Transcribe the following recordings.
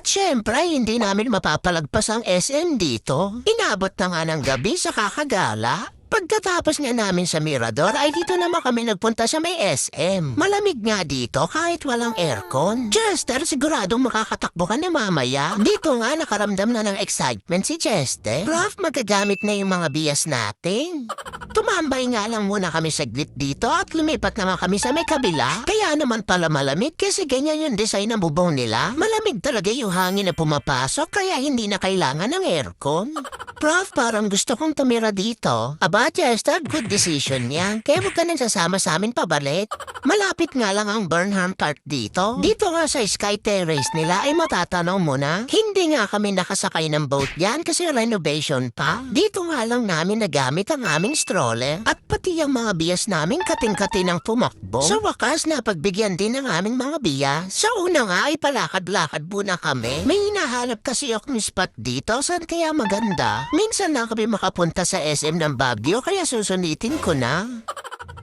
At syempre, hindi namin mapapalagpas ang SM dito. Inabot na nga ng gabi sa kakagala. Pagkatapos nga namin sa Mirador ay dito naman kami nagpunta sa may SM. Malamig nga dito kahit walang aircon. Chester, siguradong makakatakbo ka na mamaya. Dito nga nakaramdam na ng excitement si Chester. Prof, magagamit na yung mga bias natin. Tumambay nga lang muna kami saglit dito at lumipat naman kami sa may kabila. Kaya naman pala malamig kasi ganyan yung design ng bubong nila. Malamig talaga yung hangin na pumapasok kaya hindi na kailangan ng aircon. Prof, parang gusto kong tumira dito. Aba, Chester, good decision yan. Kaya huwag ka nang sasama sa amin pabalik. Malapit nga lang ang Burnham Park dito. Dito nga sa Sky Terrace nila ay matatanaw mo na. Hindi nga kami nakasakay ng boat yan kasi renovation pa. Dito nga lang namin nagamit ang aming stroller. At pati ang mga bias namin kating-kati ng pumakbo. Sa wakas, napagbigyan din ng aming mga bias. Sa una nga ay palakad-lakad muna kami. May hinahanap kasi akong spot dito saan kaya maganda. Minsan lang kami makapunta sa SM ng Baguio kaya susunitin ko na.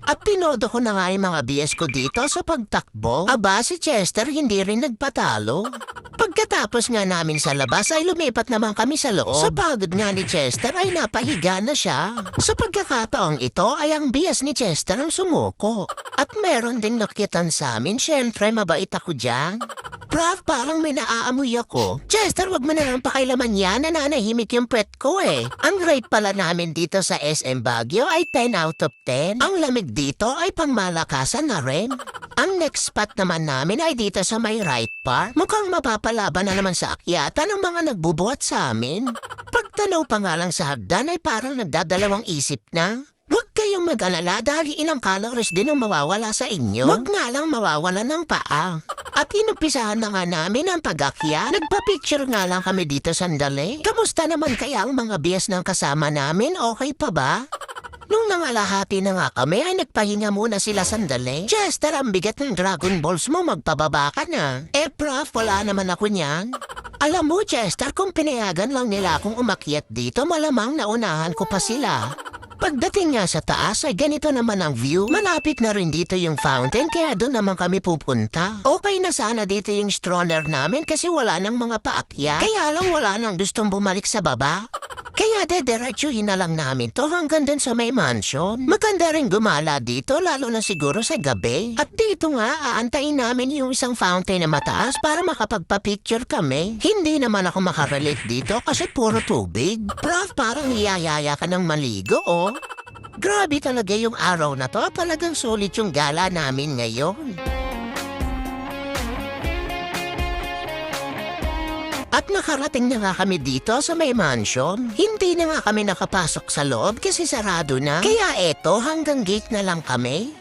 At pinodo ko na nga yung mga bias ko dito sa pagtakbo. Aba, si Chester hindi rin nagpatalo. Pagkatapos nga namin sa labas ay lumipat naman kami sa loob. Sa pagod nga ni Chester ay napahiga na siya. Sa pagkakataong ito ay ang bias ni Chester ang sumuko. At meron ding nakitan sa amin, syempre mabait ako dyan. Prof, parang may naaamoy ako. Chester, wag mo na lang pakailaman yan, nananahimik yung pet ko eh. Ang rate pala namin dito sa SM Baguio ay 10 out of 10. Ang lamig dito ay pangmalakasan na rin. Ang next spot naman namin ay dito sa may right park. Mukhang mapapalaban na naman sa akyatan ng mga nagbubuhat sa amin. Pagtanaw pa nga lang sa hagdan ay parang nagdadalawang isip na. Huwag kayong mag-alala dahil ilang calories din ang mawawala sa inyo. Huwag nga lang mawawala ng paa. At inumpisahan na nga namin ang pag-akyat. Nagpa-picture nga lang kami dito sandali. Kamusta naman kaya ang mga bias ng kasama namin? Okay pa ba? Nung nangalahati na nga kami ay nagpahinga muna sila sandali. Chester, ang bigat ng Dragon Balls mo, magpababa ka na. Eh prof, wala naman ako niyan. Alam mo Chester, kung pinayagan lang nila akong umakyat dito, malamang naunahan ko pa sila. Pagdating nga sa taas ay ganito naman ang view. Malapit na rin dito yung fountain kaya doon naman kami pupunta. Okay na sana dito yung stroller namin kasi wala nang mga paakyat. Kaya lang wala nang gustong bumalik sa baba. Kaya dediretsuhin na lang namin to hanggang dun sa may mansion. Maganda rin gumala dito lalo na siguro sa gabi. At dito nga aantayin namin yung isang fountain na mataas para makapagpa-picture kami. Hindi naman ako makarelate dito kasi puro tubig. Prof, parang iyayaya ka ng maligo oh. Grabe talaga yung araw na to. Talagang sulit yung gala namin ngayon. At nakarating na nga kami dito sa may mansion. Hindi na nga kami nakapasok sa loob kasi sarado na. Kaya eto, hanggang gate na lang kami.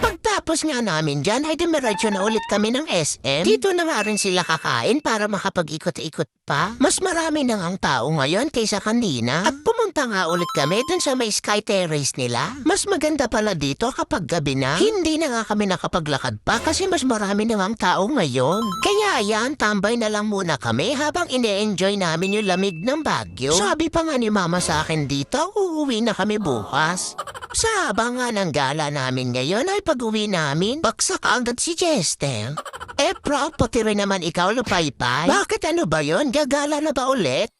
Pagtapos nga namin dyan ay dumiretso na ulit kami ng SM. Dito na nga rin sila kakain para makapag-ikot-ikot pa. Mas marami na ang tao ngayon kaysa kanina. At pumunta nga ulit kami dun sa may Sky Terrace nila. Mas maganda pala dito kapag gabi na. Hindi na nga kami nakapaglakad pa kasi mas marami na ang tao ngayon. Kaya ayan, tambay na lang muna kami habang ine-enjoy namin yung lamig ng Baguio. Sabi pa nga ni Mama sa akin dito, uuwi na kami bukas. Sa habang nga ng gala namin ngayon ay pag-uwi namin, baksak agad si Chester. Eh prof, pati rin naman ikaw lupaypay. Bakit ano ba yon? Gagala na ba ulit?